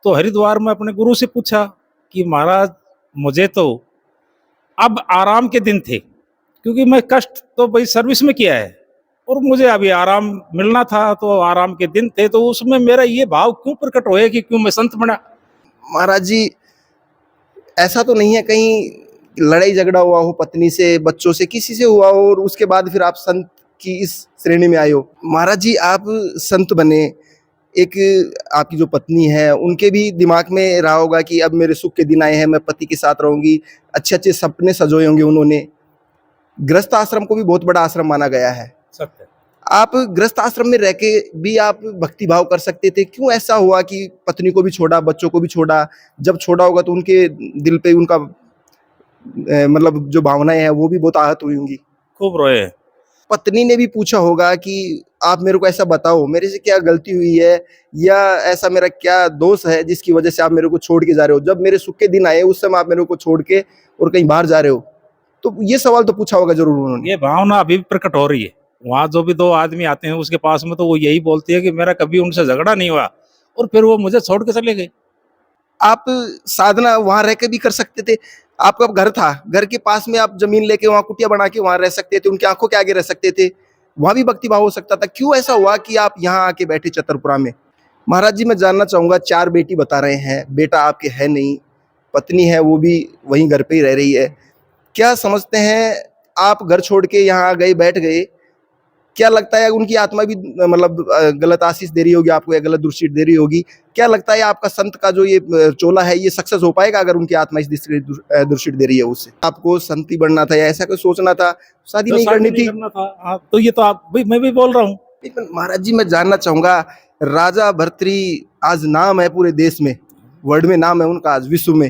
तो हरिद्वार में अपने गुरु से पूछा कि महाराज मुझे तो अब आराम के दिन थे, क्योंकि मैं कष्ट तो भाई सर्विस में किया है और मुझे अभी आराम मिलना था, तो आराम के दिन थे, तो उसमें मेरा ये भाव क्यों प्रकट होया कि क्यों मैं संत बना। महाराज जी, ऐसा तो नहीं है कहीं लड़ाई झगड़ा हुआ हो पत्नी से, बच्चों से, किसी से हुआ हो और उसके बाद फिर आप संत की इस श्रेणी में आए हो? महाराज जी, आप संत बने, एक आपकी जो पत्नी है उनके भी दिमाग में रहा होगा कि अब मेरे सुख के दिन आए हैं, मैं पति के साथ रहूंगी, अच्छे अच्छे सपने सजोए होंगे उन्होंने। गृहस्थ आश्रम को भी बहुत बड़ा आश्रम माना गया है। सत्य। आप गृहस्थ आश्रम में रह के भी आप भक्ति भाव कर सकते थे, क्यों ऐसा हुआ कि पत्नी को भी छोड़ा, बच्चों को भी छोड़ा? जब छोड़ा होगा तो उनके दिल पे उनका मतलब जो भावनाएं हैं वो भी बहुत आहत हुई होंगी। खूब रोए। पत्नी ने भी पूछा होगा कि आप मेरे को ऐसा बताओ, मेरे से क्या गलती हुई है या ऐसा मेरा क्या दोष है जिसकी वजह से आप मेरे को छोड़ के जा रहे हो? जब मेरे सुख के दिन आए उस समय आप मेरे को छोड़ के और कहीं बाहर जा रहे हो, तो ये सवाल तो पूछा होगा जरूर उन्होंने। ये भावना अभी भी प्रकट हो रही है। वहाँ जो भी दो आदमी आते हैं उसके पास में, तो वो यही बोलती है कि मेरा कभी उनसे झगड़ा नहीं हुआ, और फिर वो मुझे छोड़ के चले गए। आप साधना वहां रह के भी कर सकते थे। आपका घर था, घर के पास में आप जमीन लेके वहां कुटिया बना के वहां रह सकते थे, उनकी आंखों के आगे रह सकते थे, वहां भी भक्ति भाव हो सकता था। क्यों ऐसा हुआ कि आप यहाँ आके बैठे छतरपुरा में? महाराज जी, मैं जानना चाहूंगा, 4 बेटी बता रहे हैं, बेटा आपके है नहीं, पत्नी है वो भी वहीं घर पे ही रह रही है, क्या समझते हैं? आप घर छोड़ के यहाँ आ गए, बैठ गए, क्या लगता है उनकी आत्मा भी मतलब गलत आशीष दे रही होगी आपको या गलत दृष्टि दे रही होगी? क्या लगता है आपका संत का जो ये चोला है ये सक्सेस हो पाएगा अगर उनकी आत्मा इस दृष्टि दे रही है उससे? आपको संत ही बनना था या ऐसा कुछ सोचना था, शादी तो नहीं शादी करनी नहीं थी? करना था। हाँ, तो ये तो आप भाई, मैं भी बोल रहा हूँ। लेकिन महाराज जी, मैं जानना चाहूंगा, राजा भर्तृ आज नाम है पूरे देश में, वर्ल्ड में नाम है उनका, आज विश्व में।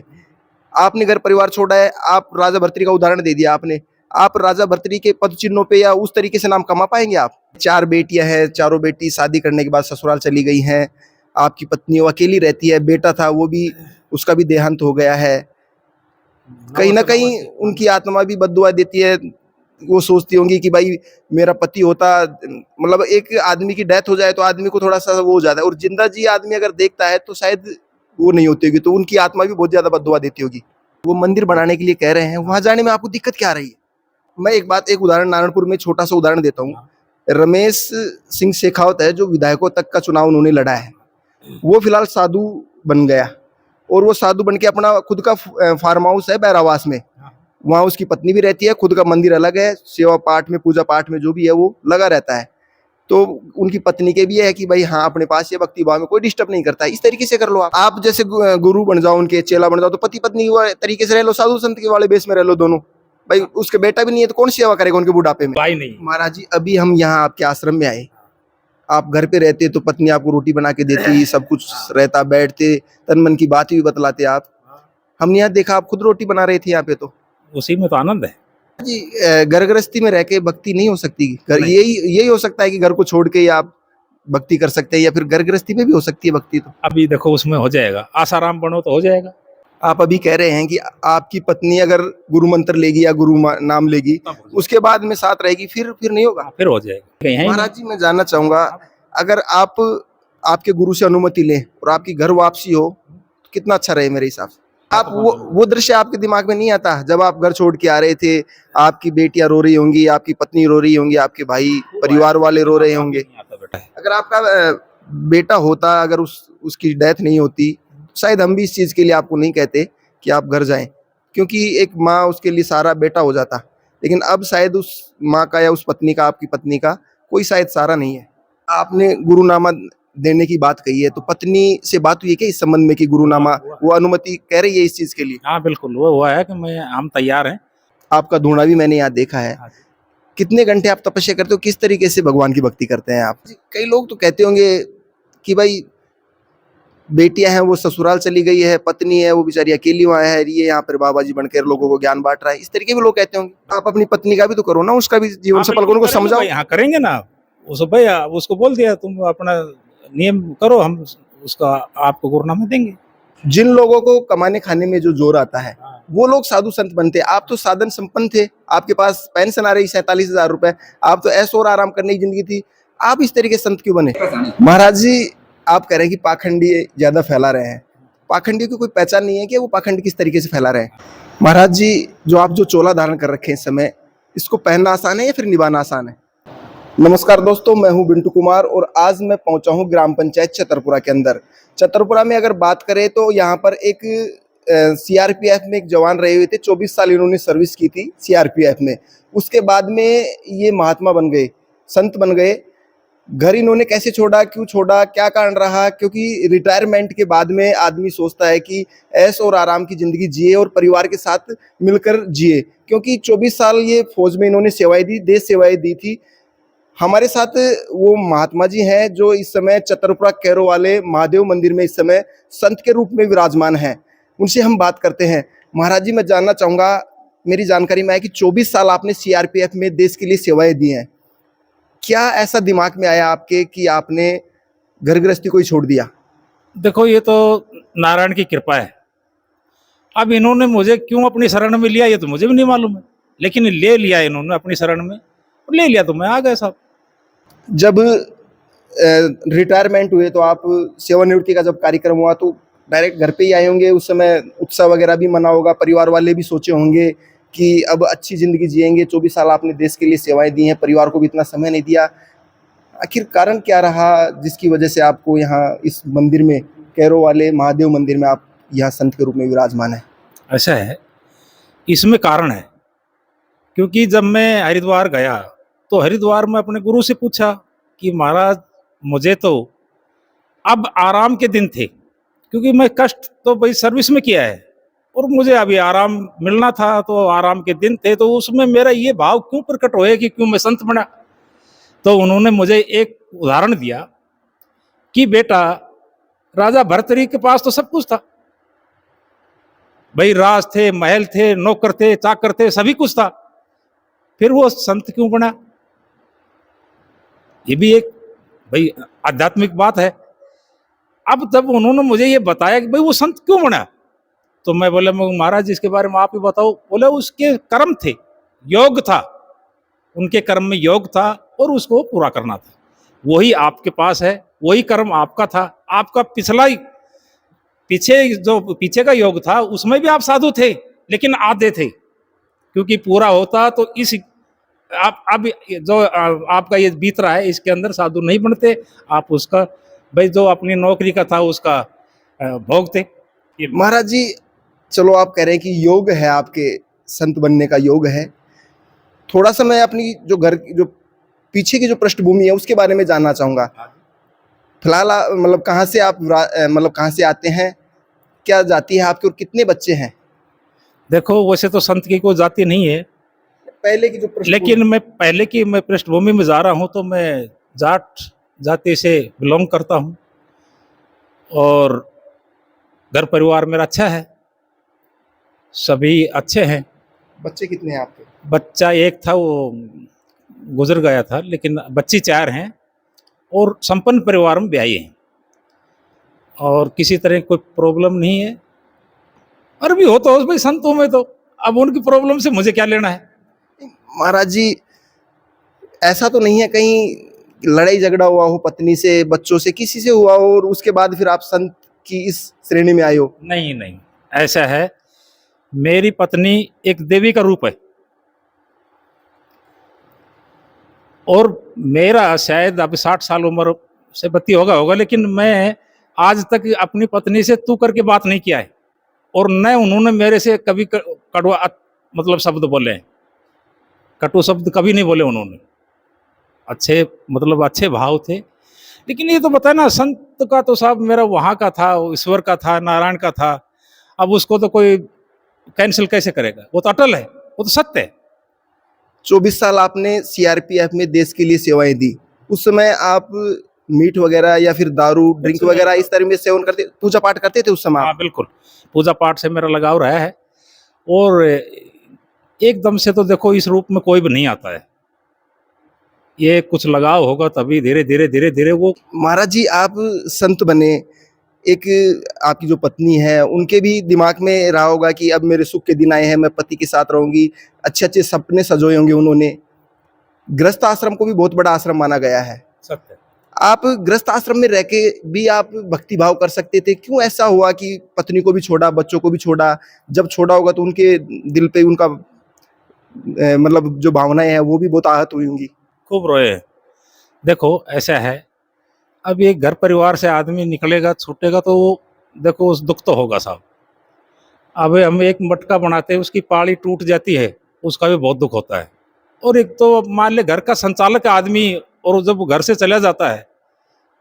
आपने घर परिवार छोड़ा है, आप राजा भर्तृ का उदाहरण दे दिया आपने, आप राजा भर्तृ के पद चिन्हों पे या उस तरीके से नाम कमा पाएंगे आप? 4 बेटियां हैं, चारों बेटी शादी करने के बाद ससुराल चली गई हैं, आपकी पत्नी वो अकेली रहती है, बेटा था वो भी, उसका भी देहांत हो गया है। कहीं ना कहीं उनकी आत्मा भी बद्दुआ देती है, वो सोचती होंगी कि भाई मेरा पति होता, मतलब एक आदमी की डेथ हो जाए तो आदमी को थोड़ा सा वो हो जाता है, और जिंदा जी आदमी अगर देखता है तो शायद वो नहीं होती होगी, तो उनकी आत्मा भी बहुत ज्यादा बद्दुआ देती होगी। वो मंदिर बनाने के लिए कह रहे हैं, वहां जाने में आपको दिक्कत क्या आ रही है? मैं एक उदाहरण नारायणपुर में छोटा सा उदाहरण देता हूँ। रमेश सिंह शेखावत है, जो विधायकों तक का चुनाव उन्होंने लड़ा है, वो फिलहाल साधु बन गया, और वो साधु बन के अपना खुद का फार्म हाउस है बैरावास में, वहाँ उसकी पत्नी भी रहती है, खुद का मंदिर अलग है, सेवा पाठ में, पूजा पाठ में जो भी है वो लगा रहता है। तो उनकी पत्नी के भी है कि भाई हाँ, अपने पास ये भक्ति भाव में कोई डिस्टर्ब नहीं करता है, इस तरीके से कर लो। आप जैसे गुरु बन जाओ, उनके चेला बन जाओ, तो पति पत्नी तरीके से रह लो, साधु संत के वाले बेस में रह लो दोनों। भाई उसके बेटा भी नहीं है तो कौन सेवा करेगा उनके बुढ़ापे में? भाई नहीं। महाराज जी, अभी हम यहाँ आपके आश्रम में आए, आप घर पे रहते तो पत्नी आपको रोटी बना के देती, सब कुछ रहता, बैठते, तन मन की बात भी बतलाते आप। हमने यहाँ देखा आप खुद रोटी बना रहे थे यहाँ पे, तो उसी में तो आनंद है जी। घर गृहस्थी में रह के भक्ति नहीं हो सकती? यही हो सकता है कि घर को छोड़ के आप भक्ति कर सकते हैं, या फिर घर गृहस्थी में भी हो सकती है भक्ति? तो अभी देखो उसमें हो जाएगा, आसाराम बनो तो हो जाएगा। आप अभी कह रहे हैं कि आपकी पत्नी अगर गुरु मंत्र लेगी या गुरु नाम लेगी, उसके बाद में साथ रहेगी, फिर नहीं होगा? फिर हो जाएगा। महाराज जी, मैं जानना चाहूंगा, अगर आप आपके गुरु से अनुमति लें और आपकी घर वापसी हो तो कितना अच्छा रहे मेरे हिसाब से। आप वो दृश्य आपके दिमाग में नहीं आता जब आप घर छोड़ के आ रहे थे? आपकी बेटियां रो रही होंगी, आपकी पत्नी रो रही होंगी, आपके भाई परिवार वाले रो रहे होंगे। अगर आपका बेटा होता, अगर उसकी डेथ नहीं होती, शायद हम भी इस चीज के लिए आपको नहीं कहते कि आप घर जाएं, क्योंकि एक माँ उसके लिए सारा बेटा हो जाता। लेकिन अब शायद उस माँ का या उस पत्नी का, आपकी पत्नी का कोई शायद सारा नहीं है। आपने गुरुनामा देने की बात कही है, तो पत्नी से बात हुई है क्या इस संबंध में कि गुरुनामा वो अनुमति कह रही है इस चीज के लिए? हाँ बिल्कुल, वो हुआ है कि हम तैयार हैं। आपका धूना भी मैंने यहाँ देखा है। कितने घंटे आप तपस्या करते हो, किस तरीके से भगवान की भक्ति करते हैं आप? कई लोग तो कहते होंगे कि भाई बेटियां हैं वो ससुराल चली गई है, पत्नी है वो बेचारी अकेली वहां है, ये यहाँ पर बाबा जी बनकर लोगों को ज्ञान बांट रहा है, इस तरीके भी लोग कहते होंगे। आप अपनी पत्नी का भी तो करो ना, उसका भी जीवन सफल करो, उनको समझाओ। यहाँ करेंगे ना, उसको बोल दिया तुम अपना नियम करो, हम उसका आपको गुरुनामा देंगे। जिन लोगों को कमाने खाने में जो जोर आता है वो लोग साधु संत बनते। आप तो साधन संपन्न थे, आपके पास पेंशन आ रही 47,000 रुपए, आप तो ऐश और आराम करने की जिंदगी थी, आप इस तरीके संत क्यों बने? महाराज जी, आप कह रहे हैं कि पाखंडी ज्यादा फैला रहे हैं, पाखंडियों की कोई पहचान नहीं है कि वो पाखंड किस तरीके से फैला रहे हैं? महाराज जी, जो आप जो चोला धारण कर रखे हैं इस समय, इसको पहनना आसान है या फिर निभाना आसान है? नमस्कार दोस्तों, मैं हूं बिंटू कुमार और आज मैं पहुंचा हूं ग्राम पंचायत छतरपुरा के अंदर। छतरपुरा में अगर बात करें तो यहाँ पर एक सीआरपीएफ में एक जवान रहे हुए थे। 24 साल इन्होंने सर्विस की थी सीआरपीएफ में। उसके बाद में ये महात्मा बन गए, संत बन गए। घर इन्होंने कैसे छोड़ा, क्यों छोड़ा, क्या कारण रहा? क्योंकि रिटायरमेंट के बाद में आदमी सोचता है कि ऐश और आराम की जिंदगी जिए और परिवार के साथ मिलकर जिए। क्योंकि 24 साल ये फौज में इन्होंने सेवाएं दी, देश सेवाएं दी थी। हमारे साथ वो महात्मा जी हैं जो इस समय छतरपुरा कैरो वाले महादेव मंदिर में इस समय संत के रूप में विराजमान हैं। उनसे हम बात करते हैं। महाराज जी, मैं जानना चाहूँगा, मेरी जानकारी में है कि 24 साल आपने सीआरपीएफ में देश के लिए सेवाएं दी हैं। क्या ऐसा दिमाग में आया आपके कि आपने घर गृहस्थी को ही छोड़ दिया? देखो, ये तो नारायण की कृपा है। अब इन्होंने मुझे क्यों अपनी शरण में लिया ये तो मुझे भी नहीं मालूम है, लेकिन ले लिया इन्होंने अपनी शरण में, ले लिया तो मैं आ गया साहब। जब रिटायरमेंट हुए तो आप सेवानिवृत्ति का जब कार्यक्रम हुआ तो डायरेक्ट घर पे ही आए होंगे। उस समय उत्सव वगैरह भी मना होगा, परिवार वाले भी सोचे होंगे कि अब अच्छी जिंदगी जिएंगे। 24 साल आपने देश के लिए सेवाएं दी हैं, परिवार को भी इतना समय नहीं दिया। आखिर कारण क्या रहा जिसकी वजह से आपको यहाँ इस मंदिर में, कैरो वाले महादेव मंदिर में, आप यहाँ संत के रूप में विराजमान है? ऐसा है, इसमें कारण है। क्योंकि जब मैं हरिद्वार गया तो हरिद्वार में अपने गुरु से पूछा कि महाराज, मुझे तो अब आराम के दिन थे, क्योंकि मैं कष्ट तो भाई सर्विस में किया है और मुझे अभी आराम मिलना था, तो आराम के दिन थे। तो उसमें मेरा ये भाव क्यों प्रकट होए कि क्यों मैं संत बना? तो उन्होंने मुझे एक उदाहरण दिया कि बेटा, राजा भर्तृहरि के पास तो सब कुछ था भाई, राज थे, महल थे, नौकर थे, चाकर थे, सभी कुछ था, फिर वो संत क्यों बना? ये भी एक भाई आध्यात्मिक बात है। अब जब उन्होंने मुझे ये बताया कि भाई वो संत क्यों बना, तो मैं बोला, महाराज इसके बारे में आप ही बताओ। बोले उसके कर्म थे, योग था, उनके कर्म में योग था और उसको पूरा करना था। वही आपके पास है, वही कर्म आपका था। आपका पीछे का योग था, उसमें भी आप साधु थे, लेकिन आधे थे, क्योंकि पूरा होता तो इस आप अब जो आपका ये बीत रहा है, इसके अंदर साधु नहीं बनते आप। उसका भाई जो अपनी नौकरी का था उसका भोग थे। महाराज जी, चलो आप कह रहे हैं कि योग है, आपके संत बनने का योग है। थोड़ा सा मैं अपनी जो घर जो पीछे की जो पृष्ठभूमि है उसके बारे में जानना चाहूँगा। फिलहाल मतलब कहाँ से आप मतलब कहाँ से आते हैं, क्या जाति है आपकी और कितने बच्चे हैं? देखो, वैसे तो संत की कोई जाति नहीं है, पहले की जो पृष्ठभूमि, लेकिन मैं पृष्ठभूमि में जा रहा हूँ तो मैं जाट जाति से बिलोंग करता हूँ और घर परिवार मेरा अच्छा है, सभी अच्छे हैं। बच्चे कितने हैं आपके? बच्चा एक था, वो गुजर गया था, लेकिन बच्ची 4 हैं और संपन्न परिवार में ब्याही हैं और किसी तरह कोई प्रॉब्लम नहीं है। और भी हो तो भाई संतों में, तो अब उनकी प्रॉब्लम से मुझे क्या लेना है? महाराज जी, ऐसा तो नहीं है कहीं लड़ाई झगड़ा हुआ हो पत्नी से, बच्चों से, किसी से हुआ हो और उसके बाद फिर आप संत की इस श्रेणी में आए हो? नहीं नहीं, ऐसा है, मेरी पत्नी एक देवी का रूप है और मेरा शायद अब 60 साल उम्र से बत्ती होगा, लेकिन मैं आज तक अपनी पत्नी से तू करके बात नहीं किया है और न उन्होंने मेरे से कभी कड़वा मतलब शब्द बोले हैं, कटु शब्द कभी नहीं बोले उन्होंने। अच्छे मतलब अच्छे भाव थे। लेकिन ये तो बताया ना, संत का तो साहब मेरा वहाँ का था, ईश्वर का था, नारायण का था। अब उसको तो कोई कैंसिल कैसे करेगा? वो तो अटल है, वो तो सत्य है। 24 साल आपने सीआरपीएफ में देश के लिए सेवाएं दी। उस समय आप मीट वगैरह या फिर दारू ड्रिंक वगैरह इस तरह में सेवन करते, पूजा पाठ करते थे उस समय? हाँ बिल्कुल, पूजा पाठ से मेरा लगाव रहा है और एकदम से तो देखो इस रूप में कोई भी नहीं आता है, ये कुछ लगाव होगा तभी धीरे धीरे वो। महाराज जी, आप संत बने, एक आपकी जो पत्नी है उनके भी दिमाग में रहा होगा कि अब मेरे सुख के दिन आए हैं, मैं पति के साथ रहूंगी, अच्छे अच्छे सपने सजोए होंगे उन्होंने। गृहस्थ आश्रम को भी बहुत बड़ा आश्रम माना गया है। सत्य। आप गृहस्थ आश्रम में रह के भी आप भक्ति भाव कर सकते थे, क्यों ऐसा हुआ कि पत्नी को भी छोड़ा, बच्चों को भी छोड़ा? जब छोड़ा होगा तो उनके दिल पे उनका मतलब जो भावनाएं हैं वो भी बहुत आहत हुई होंगी। खूब रोए। देखो ऐसा है, अब ये घर परिवार से आदमी निकलेगा छूटेगा तो देखो उस दुख तो होगा साहब। अब हम एक मटका बनाते हैं, उसकी पाड़ी टूट जाती है, उसका भी बहुत दुख होता है। और एक तो अब मान ले घर का संचालक आदमी, और जब वो घर से चला जाता है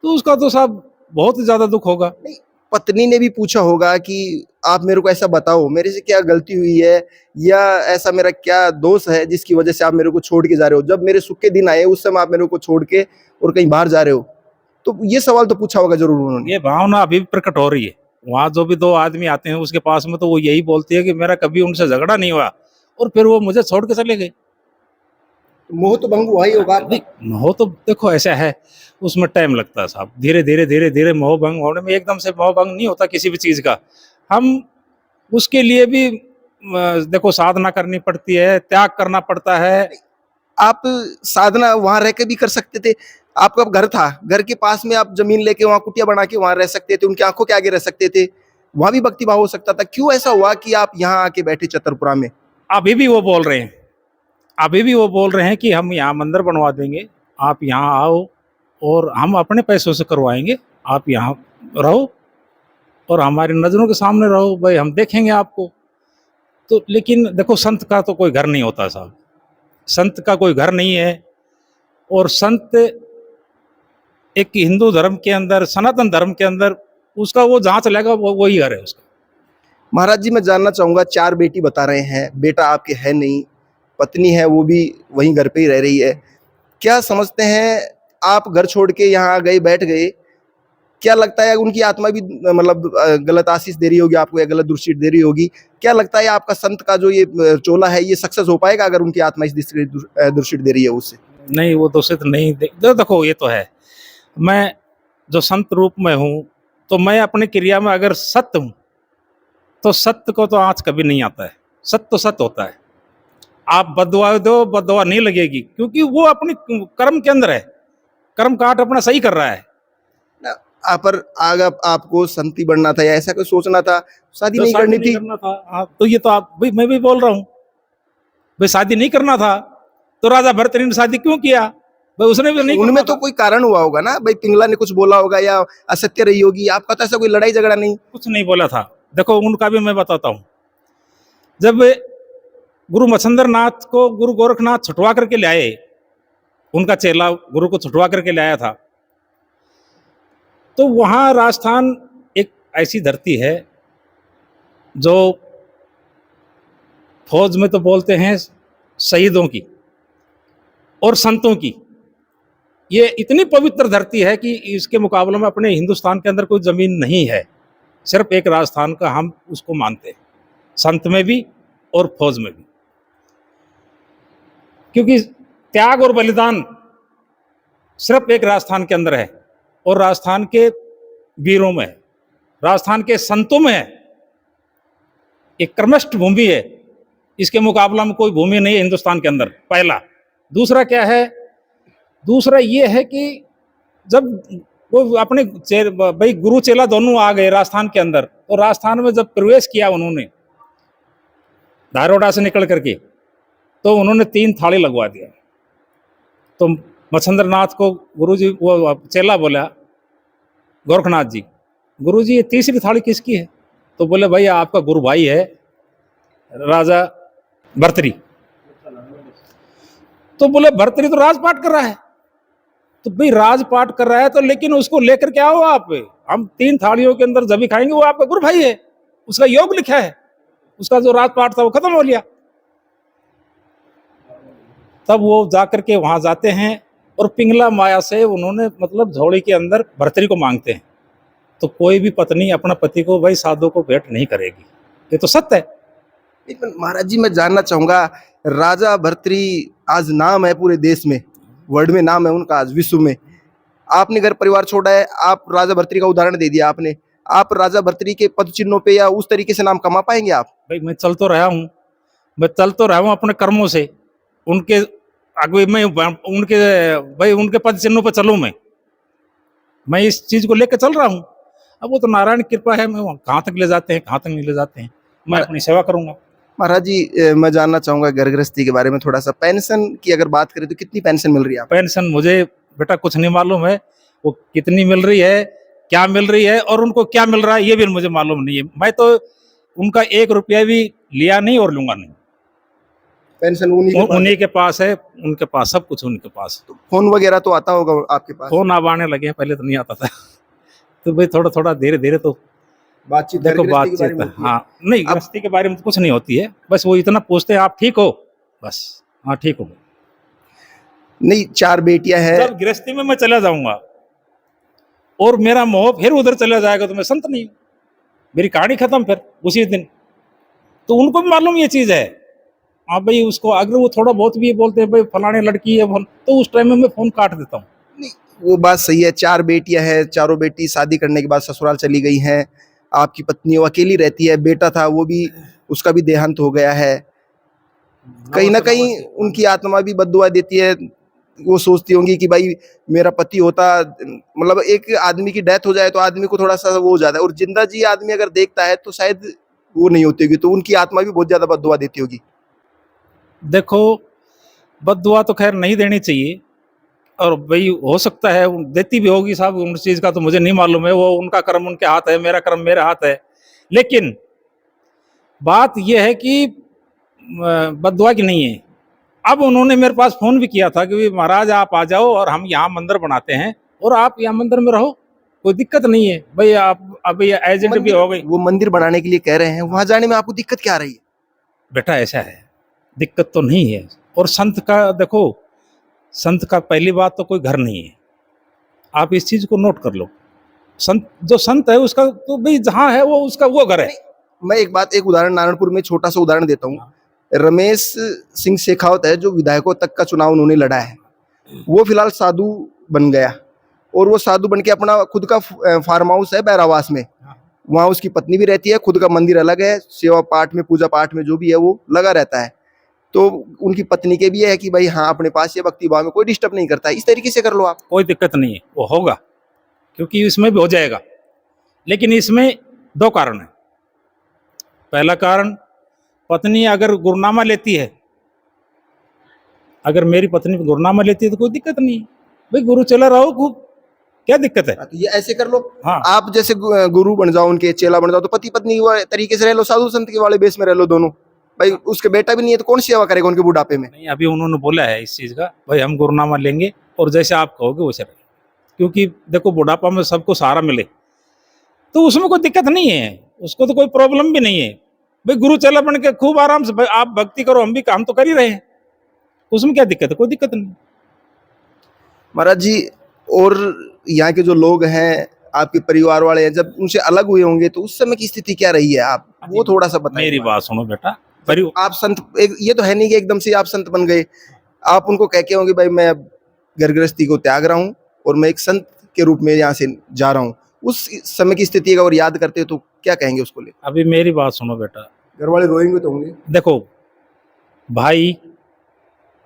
तो उसका तो साहब बहुत ही ज्यादा दुख होगा। नहीं, पत्नी ने भी पूछा होगा कि आप मेरे को ऐसा बताओ, मेरे से क्या गलती हुई है या ऐसा मेरा क्या दोष है जिसकी वजह से आप मेरे को छोड़ के जा रहे हो? जब मेरे सुख के दिन आए उस समय आप मेरे को छोड़ के और कहीं बाहर जा रहे हो, तो ये सवाल तो पूछा होगा जरूर उन्होंने। ये भावना अभी भी प्रकट हो रही है। वहाँ जो भी दो आदमी आते हैं उसके पास में, तो वो यही बोलती है कि मेरा कभी उनसे झगड़ा नहीं हुआ, और फिर वो मुझे छोड़ के चले गए। मोह तो भंग हुआ ही होगा। नहीं, मोह तो देखो ऐसा है, उसमें टाइम लगता है साहब। धीरे धीरे धीरे धीरे मोह भंग होने में, एकदम से मोह भंग नहीं होता किसी भी चीज का। हम उसके लिए भी देखो साधना करनी पड़ती है, त्याग करना पड़ता है। आप साधना वहां रह के भी कर सकते थे। आपका घर था, घर के पास में आप जमीन लेके वहां कुटिया बना के वहां रह सकते थे, उनकी आंखों के आगे रह सकते थे, वहां भी भक्ति भाव हो सकता था। क्यों ऐसा हुआ कि आप यहाँ आके बैठे छतरपुरा में? अभी भी वो बोल रहे हैं, अभी भी वो बोल रहे हैं कि हम यहाँ मंदिर बनवा देंगे, आप यहाँ आओ और हम अपने पैसों से करवाएंगे, आप यहाँ रहो और हमारी नजरों के सामने रहो, भाई हम देखेंगे आपको। तो लेकिन देखो संत का तो कोई घर नहीं होता साहब, संत का कोई घर नहीं है। और संत एक हिंदू धर्म के अंदर, सनातन धर्म के अंदर, उसका वो जहाँ चलेगा वो वही घर है उसका। महाराज जी, मैं जानना चाहूंगा, 4 बेटी बता रहे हैं, बेटा आपके है नहीं, पत्नी है वो भी वहीं घर पे ही रह रही है। क्या समझते हैं, आप घर छोड़ के यहाँ आ गए, बैठ गए, क्या लगता है उनकी आत्मा भी मतलब गलत आशीष दे रही होगी आपको या गलत दृष्टि दे रही होगी? क्या लगता है आपका संत का जो ये चोला है ये सक्सेस हो पाएगा अगर उनकी आत्मा इस दृष्टि दे रही है उससे? नहीं, वो दूषित नहीं देखो ये तो है, मैं जो संत रूप में हूँ, तो मैं अपनी क्रिया में अगर सत्य हूँ तो सत्य को तो आँच कभी नहीं आता है। सत्य तो सत्य होता है। आप बददुआ दो, बददुआ नहीं लगेगी, क्योंकि वो अपनी कर्म के अंदर है, कर्म काट अपना सही कर रहा है। ना, पर अगर आपको संती बनना था या ऐसा कुछ सोचना था, शादी तो नहीं शादी करनी नहीं थी? करना था, आप तो ये तो आप भाई, मैं भी बोल रहा हूँ भाई, शादी नहीं करना था तो राजा भरत ने शादी क्यों किया भाई? उसने भी नहीं उनमें करना तो था। कोई कारण हुआ होगा ना भाई, पिंगला ने कुछ बोला होगा या असत्य रही होगी। आपका तो ऐसा कोई लड़ाई झगड़ा नहीं? कुछ नहीं बोला था। देखो उनका भी मैं बताता हूँ, जब गुरु मच्छिंद्र नाथ को गुरु गोरखनाथ छुटवा करके ले आए, उनका चेला गुरु को छुटवा करके ले आया था, तो वहाँ राजस्थान एक ऐसी धरती है जो फौज में तो बोलते हैं शहीदों की और संतों की। ये इतनी पवित्र धरती है कि इसके मुकाबले में अपने हिंदुस्तान के अंदर कोई जमीन नहीं है। सिर्फ एक राजस्थान का हम उसको मानते हैं, संत में भी और फौज में भी, क्योंकि त्याग और बलिदान सिर्फ एक राजस्थान के अंदर है, और राजस्थान के वीरों में है, राजस्थान के संतों में है। एक कर्मष्ठ भूमि है, इसके मुकाबला में कोई भूमि नहीं है हिंदुस्तान के अंदर, पहला। दूसरा क्या है, दूसरा ये है कि जब वो अपने भाई गुरु चेला दोनों आ गए राजस्थान के अंदर, तो राजस्थान में जब प्रवेश किया उन्होंने धारोडा से निकल करके, तो उन्होंने 3 थाली लगवा दिया। तो मच्छिंद्र नाथ को गुरुजी, वो चेला बोला गोरखनाथ जी, गुरुजी ये तीसरी थाली किसकी है? तो बोले भाई आपका गुरु भाई है राजा भर्तरी। तो बोले भर्तरी तो राजपाट कर रहा है। तो भाई राजपाट कर रहा है तो लेकिन उसको लेकर के आओ आप, हम 3 थालियों के अंदर जब खाएंगे, वो आपका गुरु भाई है, उसका योग लिखा है, उसका जो राजपाट था वो खत्म हो लिया। तब वो जाकर के वहां जाते हैं और पिंगला माया से उन्होंने मतलब झोड़ी के अंदर भर्तरी को मांगते हैं। तो कोई भी पत्नी अपना पति को भाई साधु को भेंट नहीं करेगी, ये तो सत्य है। लेकिन महाराज जी, मैं जानना चाहूंगा, राजा भर्तरी आज नाम है पूरे देश में, वर्ल्ड में नाम है उनका आज, विश्व में। आपने घर परिवार छोड़ा है, आप राजा भर्तरी का उदाहरण दे दिया आपने। आप राजा भर्तरी के पद चिन्हों पे या उस तरीके से नाम कमा पाएंगे आप? भाई मैं चल तो रहा हूँ, मैं चल तो रहा हूँ अपने कर्मों से, उनके आगे मैं उनके भाई उनके पद चिन्हों पर चलूँ मैं, मैं इस चीज को लेकर चल रहा हूँ। अब वो तो नारायण की कृपा है, मैं कहाँ तक ले जाते हैं, कहाँ तक नहीं ले जाते हैं, मैं अपनी सेवा करूंगा। महाराज जी, मैं जानना चाहूंगा घर गृहस्थी के बारे में थोड़ा सा। पेंशन की अगर बात करें तो कितनी पेंशन मिल रही है आपको? पेंशन मुझे बेटा कुछ नहीं मालूम है, वो कितनी मिल रही है, क्या मिल रही है और उनको क्या मिल रहा है ये भी मुझे मालूम नहीं है। मैं तो उनका 1 रुपया भी लिया नहीं और लूंगा नहीं। पेंशन उन्हीं के पास उन्हीं के पास है, उनके पास सब कुछ उनके पास। है। फोन वगैरह तो आता होगा आपके पास? फोन अब आने लगे हैं, पहले तो नहीं आता था। तो भाई थोड़ा थोड़ा धीरे धीरे तो बातचीत देखो घर गृहस्थी के बारे बातचीत, में होती है। हाँ नहीं गृहस्थी के बारे में तो कुछ नहीं होती है, बस वो इतना पूछते हैं आप ठीक हो, बस हाँ ठीक हो। नहीं, 4 बेटियां हैं। जब गृहस्थी में मैं चला जाऊंगा और मेरा मोह फिर उधर चला जाएगा तो मैं संत नहीं हूं, मेरी कहानी खत्म फिर उसी दिन। तो उनको भी मालूम ये चीज है। हाँ भाई उसको अगर वो थोड़ा बहुत भी बोलते हैं भाई फलाने लड़की है तो उस टाइम में मैं फोन काट देता हूँ। नहीं, वो बात सही है। 4 बेटियां हैं, चारों बेटी शादी करने के बाद ससुराल चली गई हैं। आपकी पत्नी वो अकेली रहती है, बेटा था वो भी, उसका भी देहांत हो गया है। कहीं ना कहीं उनकी आत्मा भी बद्दुआ देती है। वो सोचती होंगी कि भाई मेरा पति होता, मतलब एक आदमी की डेथ हो जाए तो आदमी को थोड़ा सा वो हो जाता है, और जिंदा जी आदमी अगर देखता है तो शायद वो नहीं होती होगी, तो उनकी आत्मा भी बहुत ज्यादा बद्दुआ देती होगी। देखो बद्दुआ तो खैर नहीं देनी चाहिए, और भाई हो सकता है देती भी होगी साहब, उस चीज का तो मुझे नहीं मालूम है, वो उनका कर्म उनके हाथ है, मेरा कर्म मेरे हाथ है। लेकिन बात यह है कि बद्दुआ की नहीं है। अब उन्होंने मेरे पास फोन भी किया था कि महाराज आप आ जाओ और हम यहाँ मंदिर बनाते हैं और आप यहाँ मंदिर में रहो, कोई दिक्कत नहीं है भाई। आप अभी एजेंट भी हो गई। वो मंदिर बनाने के लिए कह रहे हैं, वहां जाने में आपको दिक्कत क्या आ रही है? बेटा ऐसा है, दिक्कत तो नहीं है। और संत का देखो, संत का पहली बात तो कोई घर नहीं है, आप इस चीज को नोट कर लो। संत जो संत है उसका तो भाई जहाँ है वो उसका वो घर है। मैं एक उदाहरण नारायणपुर में छोटा सा उदाहरण देता हूँ। रमेश सिंह शेखावत है, जो विधायकों तक का चुनाव उन्होंने लड़ा है, वो फिलहाल साधु बन गया, और वो साधु बन के अपना खुद का फार्म हाउस है बैरावास में, वहाँ उसकी पत्नी भी रहती है, खुद का मंदिर अलग है, सेवा पाठ में पूजा पाठ में जो भी है वो लगा रहता है। तो उनकी पत्नी के भी है कि भाई हाँ अपने पास ये भक्ति भाव में कोई डिस्टर्ब नहीं करता है, इस तरीके से कर लो आप। कोई दिक्कत नहीं है, वो होगा, क्योंकि इसमें भी हो जाएगा। लेकिन इसमें 2 कारण है। पहला कारण, पत्नी अगर गुरनामा लेती है, अगर मेरी पत्नी गुरनामा लेती है तो कोई दिक्कत नहीं है, भाई गुरु चला रहो खूब, क्या दिक्कत है। तो ये ऐसे कर लो। हाँ आप जैसे गुरु बन जाओ, उनके चेला बन जाओ, तो पति पत्नी तरीके से रह लो, साधु संत के वाले बेस में रह लो दोनों। भाई उसके बेटा भी नहीं है तो कौन सेवा करेगा उनके बुढ़ापे में? नहीं, अभी उन्होंने बोला है इस चीज का, भाई हम गुरनामा लेंगे और जैसे आप कहोगे वैसे रहेंगे, क्योंकि देखो बुढ़ापा में सबको सहारा मिले तो उसमें कोई दिक्कत नहीं है, उसको तो कोई प्रॉब्लम भी नहीं है। भाई गुरु चेला बन के खूब आराम से भाई आप भक्ति करो, हम भी काम तो कर ही रहे हैं, उसमें क्या दिक्कत है, कोई दिक्कत नहीं। महाराज जी, और यहाँ के जो लोग हैं, आपके परिवार वाले हैं, जब उनसे अलग हुए होंगे तो उस समय की स्थिति क्या रही है, आप वो थोड़ा सा बताइए। मेरी बात सुनो बेटा, आप संत, ये तो है नहीं कि एकदम से आप संत बन गए, आप उनको कह के होंगे भाई मैं अब घर गृहस्थी को त्याग रहा हूँ और मैं एक संत के रूप में यहाँ से जा रहा हूँ। उस समय की स्थिति अगर याद करते हो तो क्या कहेंगे उसको लेकर? अभी मेरी बात सुनो बेटा, घर वाले रोएंगे तो होंगे। देखो भाई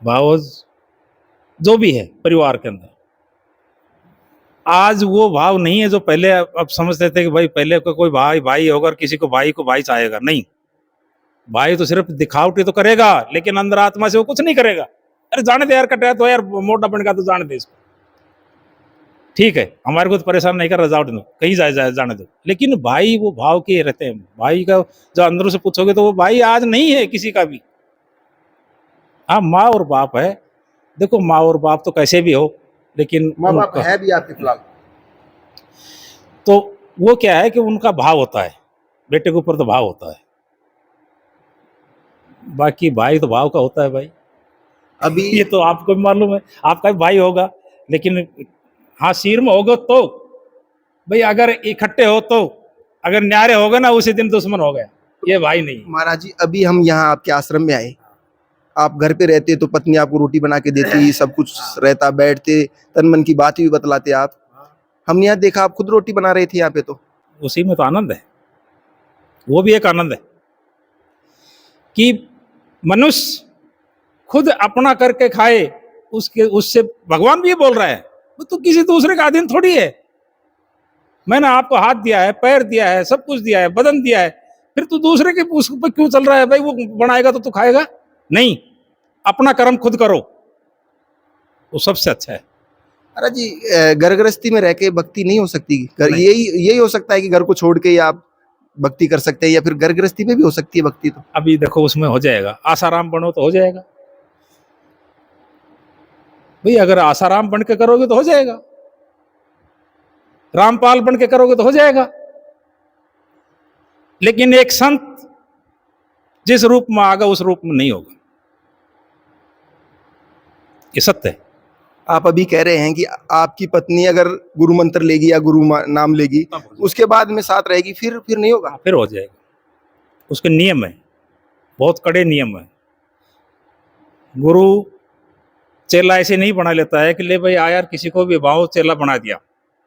भावज जो भी है परिवार के अंदर, आज वो भाव नहीं है जो पहले अब समझते थे कि भाई पहले कोई भाई भाई होगा और किसी को भाई चाहेगा। नहीं, भाई तो सिर्फ दिखावटी तो करेगा, लेकिन अंदर आत्मा से वो कुछ नहीं करेगा। अरे जाने दे यार, कटा तो यार मोटा बन का तो जाने दे इसको, ठीक है हमारे को तो परेशान नहीं कर रहा, जाओ कहीं जाने दो। लेकिन भाई वो भाव के रहते हैं, भाई का जो अंदरों से पूछोगे तो वो भाई आज नहीं है किसी का भी। हाँ माँ और बाप है, देखो माँ और बाप तो कैसे भी हो, लेकिन माँ बाप है भी आपके फिलहाल, तो वो क्या है कि उनका भाव होता है, बेटे के ऊपर तो भाव होता है, बाकी भाई तो भाव का होता है भाई। अभी ये तो आपको भी मालूम है, आपका भी भाई होगा, लेकिन हाँ सिर में होगा तो भाई, अगर इकट्ठे हो तो, अगर न्यारे होगा ना उसी दिन दुश्मन हो गया, ये भाई नहीं। महाराज जी, अभी हम यहाँ आपके आश्रम में आए, आप घर पे रहते तो पत्नी आपको रोटी बना के देती, सब कुछ रहता, बैठते तन मन की बात भी बतलाते आप। हमने यहाँ देखा आप खुद रोटी बना रहे थे यहाँ पे, तो उसी में तो आनंद है, वो भी एक आनंद है कि मनुष्य खुद अपना करके खाए, उसके उससे भगवान भी ये बोल रहा है, वो तो किसी दूसरे का अधीन थोड़ी है। मैंने आपको हाथ दिया है, पैर दिया है, सब कुछ दिया है, बदन दिया है, फिर तू दूसरे के उस पर क्यों चल रहा है भाई? वो बनाएगा तो तू खाएगा नहीं। अपना कर्म खुद करो, वो सबसे अच्छा है। महाराज जी, घर गृहस्थी में रह के भक्ति नहीं हो सकती? नहीं। यही हो सकता है कि घर को छोड़ के या आप भक्ति कर सकते हैं, या फिर घर गृहस्थी में भी हो सकती है भक्ति? तो अभी देखो उसमें हो जाएगा, आसाराम बनो तो हो जाएगा भाई। अगर आसाराम बन के करोगे तो हो जाएगा, रामपाल बन के करोगे तो हो जाएगा। लेकिन एक संत जिस रूप में आगा उस रूप में नहीं होगा, ये सत्य है। आप अभी कह रहे हैं कि आपकी पत्नी अगर गुरु मंत्र लेगी या नाम लेगी, उसके बाद में साथ रहेगी, फिर नहीं होगा? फिर हो जाएगा। उसके नियम है, बहुत कड़े नियम है। गुरु चेला ऐसे नहीं बना लेता है कि ले भाई आ यार किसी को भी भाव चेला बना दिया,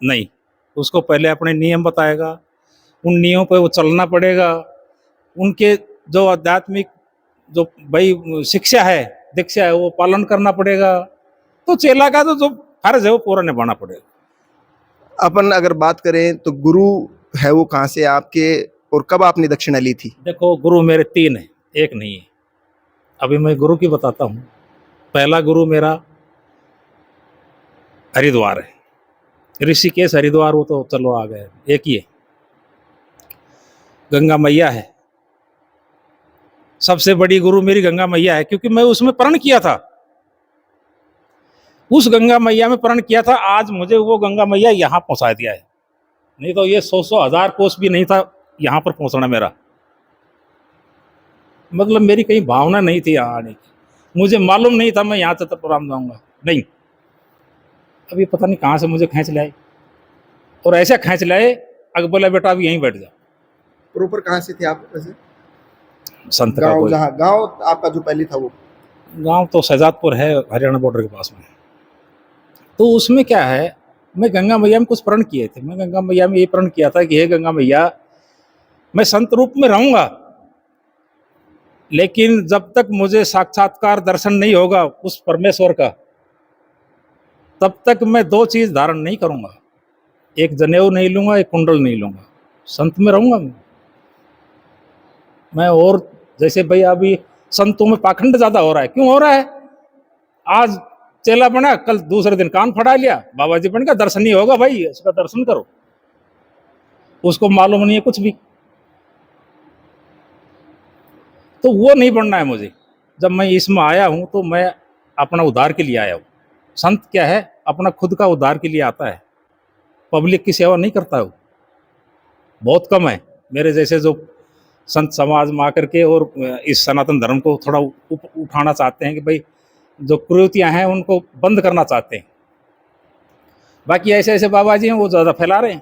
नहीं। उसको पहले अपने नियम बताएगा, उन नियमों पे वो चलना पड़ेगा। उनके जो आध्यात्मिक जो भाई शिक्षा है, दीक्षा है, वो पालन करना पड़ेगा। तो चेला का तो जो फर्ज है वो पूरा निभाना पड़ेगा। अपन अगर बात करें तो गुरु है वो कहाँ से आपके, और कब आपने दक्षिणा ली थी? देखो गुरु मेरे 3 है, एक नहीं है। अभी मैं गुरु की बताता हूँ। पहला गुरु मेरा हरिद्वार है, ऋषिकेश हरिद्वार, वो तो चलो आ गए, एक ही है। गंगा मैया है, सबसे बड़ी गुरु मेरी गंगा मैया है, क्योंकि मैं उसमें प्रण किया था। उस गंगा मैया में प्रण किया था, आज मुझे वो गंगा मैया यहाँ पहुंचा दिया है। नहीं तो ये 100 हजार कोस भी नहीं था यहाँ पर पहुंचना मेरा। मतलब मेरी कहीं भावना नहीं थी यहाँ आने की, मुझे मालूम नहीं था मैं यहाँ चतुर्राम जाऊंगा, नहीं। अभी पता नहीं कहाँ से मुझे खींच लाए, और ऐसे खींच लाए अगर बोला बेटा अभी यहीं बैठ जा। प्रॉपर कहाँ से थे आप वैसे? संत का गाँव, कोई जहाँ गाँव आपका जो पहले था वो? गांव तो शहजादपुर है, हरियाणा बॉर्डर के पास में। तो उसमें क्या है, मैं गंगा मैया में कुछ प्रण किए थे। मैं गंगा मैया में ये प्रण किया था कि हे गंगा मैया, मैं संत रूप में रहूंगा, लेकिन जब तक मुझे साक्षात्कार दर्शन नहीं होगा उस परमेश्वर का, तब तक मैं 2 चीज धारण नहीं करूंगा। एक जनेऊ नहीं लूंगा, एक कुंडल नहीं लूंगा, संत में रहूंगा मैं। और जैसे भाई अभी संतों में पाखंड ज्यादा हो रहा है, क्यों हो रहा है? आज चेला बना, कल दूसरे दिन कान फड़ा लिया, बाबा जी बन गया, दर्शन नहीं होगा भाई, उसका दर्शन करो। उसको मालूम नहीं है कुछ भी। तो वो नहीं बनना है मुझे। जब मैं इसमें आया हूं तो मैं अपना उद्धार के लिए आया हूं। संत क्या है, अपना खुद का उद्धार के लिए आता है, पब्लिक की सेवा नहीं करता है वो, बहुत कम है। मेरे जैसे जो संत समाज में आकर के और इस सनातन धर्म को थोड़ा उठाना चाहते हैं कि भाई जो कुरीतियां हैं उनको बंद करना चाहते हैं। बाकी ऐसे ऐसे बाबा जी हैं वो ज़्यादा फैला रहे हैं,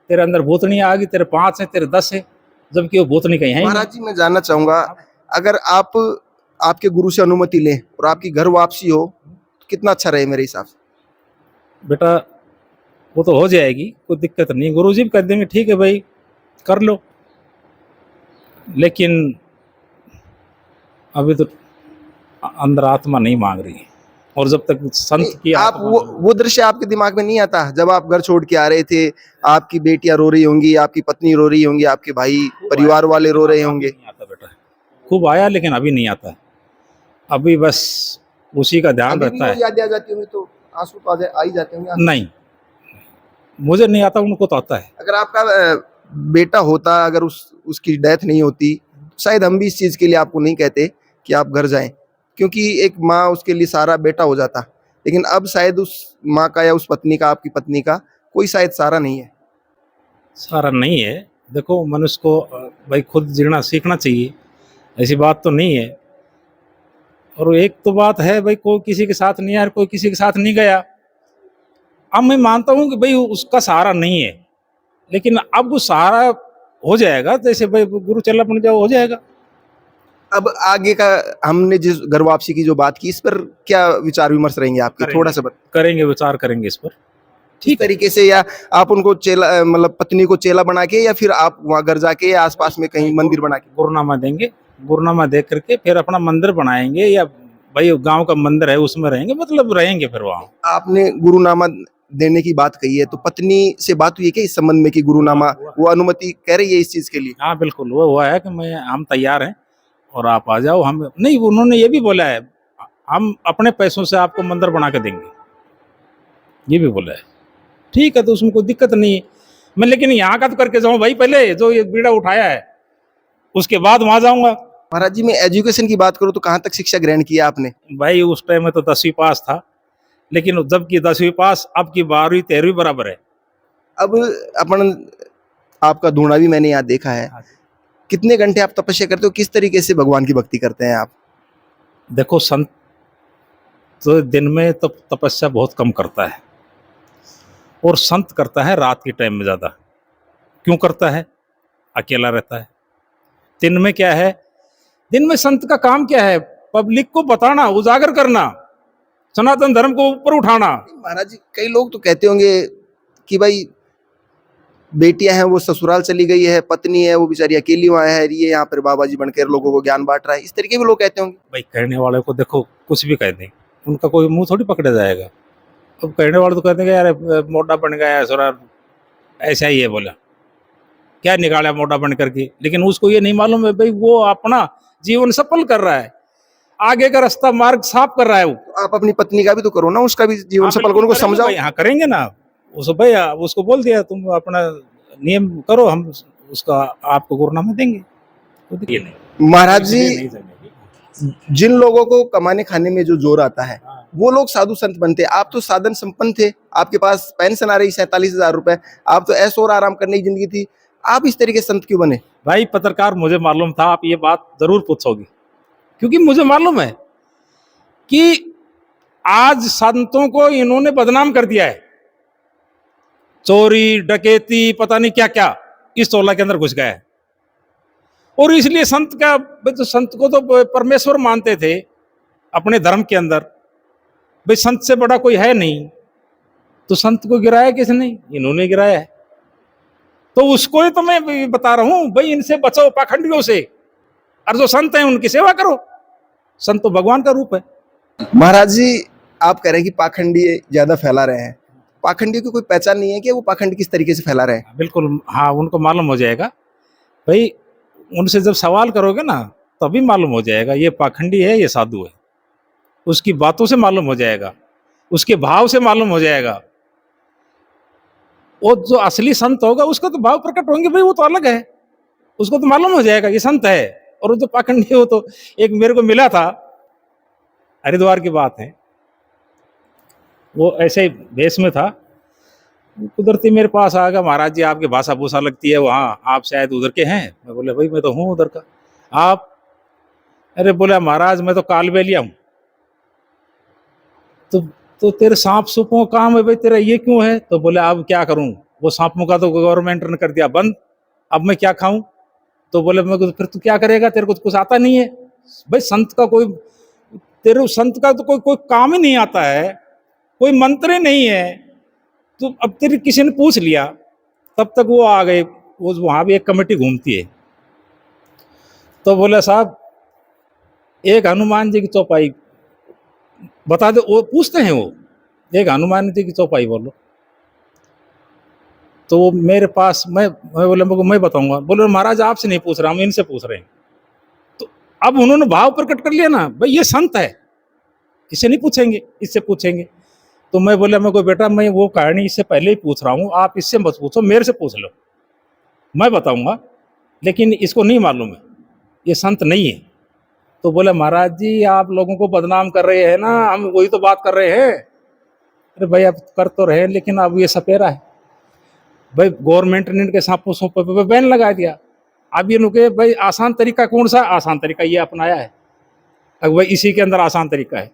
तेरे अंदर भूतनी आ गई, तेरे 5 है, तेरे 10 है, जबकि वो भूतनी कहीं है ही नहीं। महाराज जी, मैं जानना चाहूंगा, अगर आप आपके गुरु से अनुमति लें और आपकी घर वापसी हो तो कितना अच्छा रहे मेरे हिसाब से? बेटा वो तो हो जाएगी, कोई दिक्कत नहीं। गुरु जी भी कह देंगे ठीक है भाई कर लो, लेकिन अभी तो अंदर आत्मा नहीं मांग रही है। और जब तक संत की आप आत्मा वो दृश्य आपके दिमाग में नहीं आता जब आप घर छोड़ के आ रहे थे? आपकी बेटियां रो रही होंगी, आपकी पत्नी रो रही होंगी, आपके भाई परिवार वाले रो रहे होंगे। नहीं आता बेटा, खूब आया लेकिन अभी नहीं आता। अभी बस उसी का ध्यान अभी भी रहता वो है। यादें आ जाती होंगी तो आंसू तो आ ही जाते होंगे? नहीं, मुझे नहीं आता, उनको तो आता है। अगर आपका बेटा होता, अगर उसकी डेथ नहीं होती, शायद हम भी इस चीज के लिए आपको नहीं कहते कि आप घर जाएं, क्योंकि एक माँ उसके लिए सारा बेटा हो जाता। लेकिन अब शायद उस माँ का या उस पत्नी का, आपकी पत्नी का, कोई शायद सहारा नहीं है। सारा नहीं है। देखो मनुष्य को भाई खुद जीना सीखना चाहिए, ऐसी बात तो नहीं है। और एक तो बात है भाई, कोई किसी के साथ नहीं आया, कोई किसी के साथ नहीं गया। अब मैं मानता हूं कि भाई उसका सहारा नहीं है, लेकिन अब वो सहारा हो जाएगा। जैसे भाई गुरु चेला बन जाओ, हो जाएगा। अब आगे का, हमने जिस घर वापसी की जो बात की, इस पर क्या विचार विमर्श रहेंगे आपके? थोड़ा सा करेंगे, विचार करेंगे इस पर, ठीक तरीके से, या आप उनको चेला, मतलब पत्नी को चेला बना के, या फिर आप वहां घर जाके या आसपास में कहीं मंदिर बना के? गुरुनामा देंगे, गुरुनामा दे करके फिर अपना मंदिर बनाएंगे, या भाई गांव का मंदिर है उसमें रहेंगे, मतलब रहेंगे फिर वहाँ। आपने गुरुनामा देने की बात कही है, तो पत्नी से बात हुई है क्या इस संबंध में कि गुरुनामा वो अनुमति कह रही है इस चीज के लिए? हाँ बिल्कुल, वो हुआ है कि हम तैयार हैं और आप आ जाओ। हम नहीं, उन्होंने ये भी बोला है, हम अपने पैसों से आपको मंदिर बना के देंगे, ये भी बोला है। ठीक है, तो उसमें कोई दिक्कत नहीं है। मैं लेकिन यहाँ का तो करके जाऊँ भाई, पहले जो ये बीड़ा उठाया है उसके बाद वहां जाऊंगा। महाराज जी, मैं एजुकेशन की बात करूँ तो कहाँ तक शिक्षा ग्रहण किया आपने? भाई उस टाइम में तो 10वीं पास था, लेकिन जब की 10वीं पास, अब की 12वीं 13वीं बराबर है। अब अपन आपका धूना भी मैंने यहाँ देखा है, कितने घंटे आप तपस्या करते हो, किस तरीके से भगवान की भक्ति करते हैं आप? देखो, संत तो दिन में तो तपस्या बहुत कम करता है, और संत करता है रात के टाइम में ज्यादा। क्यों करता है? अकेला रहता है। दिन में क्या है, दिन में संत का काम क्या है? पब्लिक को बताना, उजागर करना, सनातन धर्म को ऊपर उठाना। महाराज जी, कई लोग तो कहते होंगे कि भाई बेटियां हैं वो ससुराल चली गई है, पत्नी है वो बेचारी अकेली वहां है, ये यहाँ पर बाबा जी बनकर लोगों को ज्ञान बांट रहा है, इस तरीके भी लोग कहते होंगे। भाई कहने वाले को देखो, कुछ भी कह दें, उनका कोई मुंह थोड़ी पकड़ा जाएगा। अब कहने वाले तो कहते हैं कि यार मोटा बन गया है ससुराल, ऐसा ही है बोला, क्या निकाला मोटा बन करके। लेकिन उसको ये नहीं मालूम है भाई, वो अपना जीवन सफल कर रहा है, आगे का रास्ता मार्ग साफ कर रहा है वो। तो आप अपनी पत्नी का भी तो करो ना, उसका भी जीवन हाँ, सफल बिल्कुल करो, उनको करेंगे समझाओ। भाई, हाँ करेंगे ना। उसको भाई उसको बोल दिया, तुम अपना नियम करो, हम उसका आपको गुरनामा देंगे। तो ये नहीं, महाराज जी, नहीं समझेगी। जिन लोगों को कमाने खाने में जो जोर आता है हाँ। वो लोग साधु संत बनते हैं। आप तो साधन संपन्न थे, आपके पास पेंशन आ रही 47,000 रुपए, आप तो ऐश और आराम करने की जिंदगी थी, आप इस तरीके संत क्यों बने? भाई पत्रकार, मुझे मालूम था आप ये बात जरूर पूछोगे, क्योंकि मुझे मालूम है कि आज संतों को इन्होंने बदनाम कर दिया है। चोरी डकैती पता नहीं क्या क्या इस टोला के अंदर घुस गया है। और इसलिए संत का, तो संत को तो परमेश्वर मानते थे अपने धर्म के अंदर, भाई संत से बड़ा कोई है नहीं। तो संत को गिराया किसने? इन्होंने गिराया है। तो उसको ही तो मैं बता रहा हूं भाई, इनसे बचो पाखंडियों से, और जो संत हैं उनकी सेवा करो। संत तो भगवान का रूप है। महाराज जी, आप कह रहे हैं कि पाखंडी ज्यादा फैला रहे हैं, पाखंडियों की कोई पहचान नहीं है कि वो पाखंड किस तरीके से फैला रहे हैं? बिल्कुल, हाँ, उनको मालूम हो जाएगा भाई। उनसे जब सवाल करोगे ना, तभी मालूम हो जाएगा ये पाखंडी है, ये साधु है। उसकी बातों से मालूम हो जाएगा, उसके भाव से मालूम हो जाएगा। वो जो असली संत होगा उसका तो भाव प्रकट होंगे भाई, वो तो अलग है, उसको तो मालूम हो जाएगा ये संत है। और वो जो पाखंडी हो, तो एक मेरे को मिला था, हरिद्वार की बात है, वो ऐसे ही भेष में था, कुदरती मेरे पास आ गया, महाराज जी आपकी भाषा भूषा लगती है वहाँ, आप शायद उधर के हैं। मैं बोले भाई मैं तो हूँ उधर का। आप? अरे बोला महाराज मैं तो कालबेलिया हूँ। तो तेरे सांप सूपों का काम है भाई, तेरा ये क्यों है? तो बोले अब क्या करूं, वो सांपों का तो गवर्नमेंट ने कर दिया बंद, अब मैं क्या खाऊं? तो बोले मैं, फिर तू क्या करेगा, तेरे को तो कुछ आता नहीं है। भाई संत का कोई, तेरे संत का तो कोई काम ही नहीं आता है, कोई मंत्र ही नहीं है। तो अब तेरे किसी ने पूछ लिया, तब तक वो आ गए, वो वहां भी एक कमेटी घूमती है। तो बोले साहब एक हनुमान जी की चौपाई बता दो। वो पूछते हैं, वो एक हनुमान जी की चौपाई बोलो। तो वो मेरे पास, मैं बोला मैं बताऊंगा। बोले महाराज आपसे नहीं पूछ रहा, हम इनसे पूछ रहे हैं। तो अब उन्होंने भाव प्रकट कर लिया ना, भाई ये संत है, इससे नहीं पूछेंगे, इससे पूछेंगे। तो मैं बोला मैं कोई बेटा, मैं वो कहानी इससे पहले ही पूछ रहा हूँ, आप इससे मत पूछो, मेरे से पूछ लो, मैं बताऊंगा, लेकिन इसको नहीं मालूम है, ये संत नहीं है। तो बोले महाराज जी आप लोगों को बदनाम कर रहे हैं ना, हम वही तो बात कर रहे हैं। अरे भाई अब कर तो रहे हैं, लेकिन अब ये सपेरा है भाई, गवर्नमेंट ने इनके सांपों सूपों पे बैन लगा दिया। अब ये नुके भाई आसान तरीका कौन सा? आसान तरीका ये अपनाया है, अब भाई इसी के अंदर आसान तरीका है।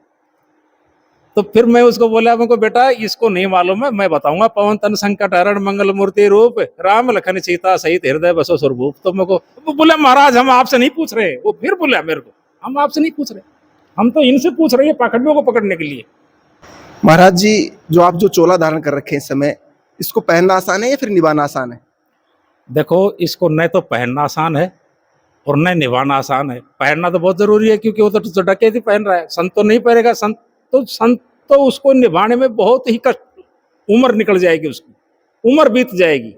तो फिर मैं उसको बोला, मेरे को बेटा इसको नहीं मालूम है, मैं बताऊंगा। पवन तन संकट हरण मंगल मूर्ति रूप, राम लखन सीता सहित हृदय बसो स्वरूप। तो मेरे को बोला महाराज हम आपसे नहीं पूछ रहे। वो फिर बोला मेरे को, हम आपसे नहीं पूछ रहे, हम तो इनसे पूछ रहे हैं पाखंडियों को पकड़ने के लिए। महाराज जी, जो चोला धारण कर रखे हैं इस समय, इसको पहनना आसान है या फिर निभाना आसान है? देखो इसको न तो पहनना आसान है और न निभाना आसान है। पहनना तो बहुत जरूरी है, क्योंकि वो तो डकैती पहन रहा है, संत तो नहीं पहनेगा। संत तो उसको निभाने में बहुत ही कष्ट उम्र निकल जाएगी, उसकी उम्र बीत जाएगी,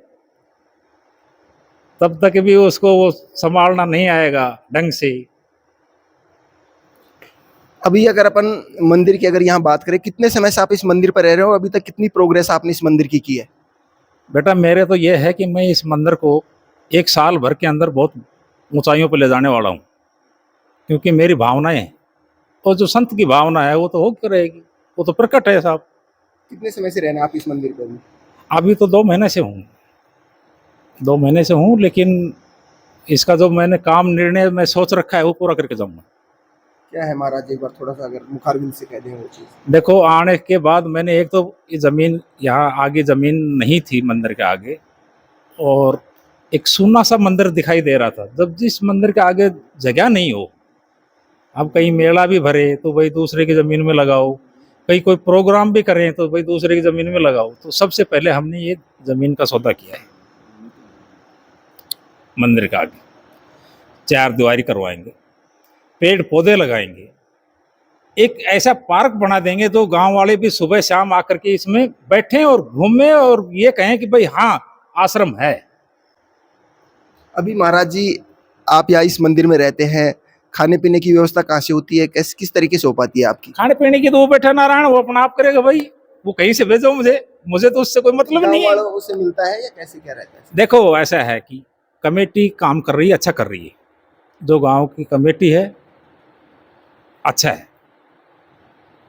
तब तक भी उसको वो संभालना नहीं आएगा ढंग से। अभी अगर अपन मंदिर की अगर यहाँ बात करें, कितने समय से आप इस मंदिर पर रह रहे हो, अभी तक कितनी प्रोग्रेस आपने इस मंदिर की है? बेटा मेरे तो ये है कि मैं इस मंदिर को 1 साल भर के अंदर बहुत ऊंचाइयों पर ले जाने वाला हूँ, क्योंकि मेरी भावनाएं हैं, और जो संत की भावना है वो तो होकर रहेगी, वो तो प्रकट है साहब। कितने समय से रहना आप इस मंदिर पर अभी? अभी तो 2 महीने से हूँ, 2 महीने से हूँ, लेकिन इसका जो मैंने काम निर्णय मैं सोच रखा है वो पूरा करके जाऊंगा। क्या है महाराज, एक बार थोड़ा सा अगर मुखारबिंद से कह दें वो चीज़। देखो, आने के बाद मैंने एक तो ये जमीन, यहाँ आगे जमीन नहीं थी मंदिर के आगे, और एक सूना सा मंदिर दिखाई दे रहा था। जब जिस मंदिर के आगे जगह नहीं हो, अब कहीं मेला भी भरे तो भाई दूसरे की जमीन में लगाओ, कहीं कोई प्रोग्राम भी करें तो भाई दूसरे की जमीन में लगाओ। तो सबसे पहले हमने ये जमीन का सौदा किया है, मंदिर के आगे 4 दीवारी करवाएंगे, पेड़ पौधे लगाएंगे, एक ऐसा पार्क बना देंगे तो गांव वाले भी सुबह शाम आकर के इसमें बैठें और घूमें और ये कहें कि भाई हाँ, आश्रम है। अभी महाराज जी, आप यहाँ इस मंदिर में रहते हैं, खाने पीने की व्यवस्था कहाँ से होती है, किस तरीके से हो पाती है आपकी? खाने पीने की तो वो बैठा नारायण, वो अपना आप करेगा भाई, वो कहीं से भेजो मुझे तो उससे कोई मतलब नहीं है। गाँव वालों से मिलता है या कैसे क्या रहता है? देखो ऐसा है कि कमेटी काम कर रही है, अच्छा कर रही है, जो गांव की कमेटी है अच्छा है,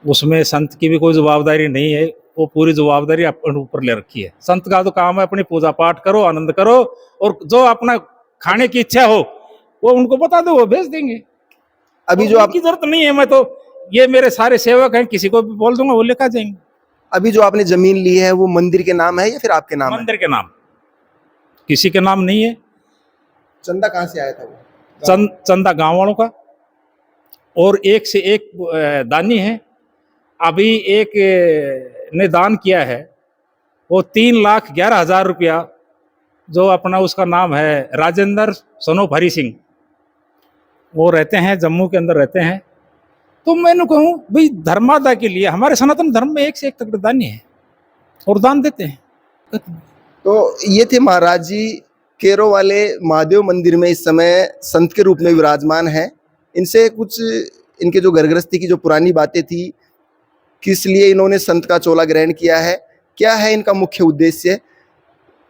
उसमें संत की भी कोई जवाबदारी नहीं है, वो पूरी जवाबदारी अपने ऊपर ले रखी है। संत का तो काम है अपनी पूजा पाठ करो, आनंद करो, और जो अपना खाने की इच्छा हो वो उनको बता दो, वो भेज देंगे। अभी जो आप की जरूरत नहीं है, मैं तो ये मेरे सारे सेवक हैं, किसी को भी बोल दूंगा वो लेकर जाएंगे। अभी जो आपने जमीन ली है वो मंदिर के नाम है या फिर आपके नाम है? मंदिर के नाम, किसी के नाम नहीं है। चंदा कहाँ से आया था वो? चंदा गांव वालों का, और एक से एक दानी है। अभी एक ने दान किया है, वो 3,11,000 रुपया, जो अपना उसका नाम है राजेंद्र सनोफ हरी सिंह, वो रहते हैं जम्मू के अंदर रहते हैं। तो मैंने कहूँ भाई, धर्मादा के लिए हमारे सनातन धर्म में एक से एक तगड़े दानी है और दान देते हैं। तो ये थे महाराज जी, केरो वाले महादेव मंदिर में इस समय संत के रूप में विराजमान है। इनसे कुछ इनके जो घर गृहस्थी की जो पुरानी बातें थी, किस लिए इन्होंने संत का चोला ग्रहण किया है, क्या है इनका मुख्य उद्देश्य,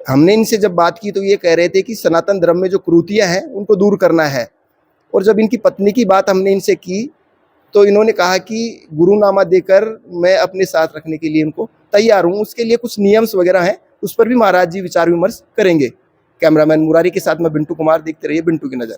हमने इनसे जब बात की तो ये कह रहे थे कि सनातन धर्म में जो कुरीतियां हैं उनको दूर करना है। और जब इनकी पत्नी की बात हमने इनसे की तो इन्होंने कहा कि गुरुनामा देकर मैं अपने साथ रखने के लिए इनको तैयार हूँ, उसके लिए कुछ नियम्स वगैरह हैं, उस पर भी महाराज जी विचार विमर्श करेंगे। कैमरामैन मुरारी के साथ मैं बिंटू कुमार, देखते रहिए बिंटू की नज़र।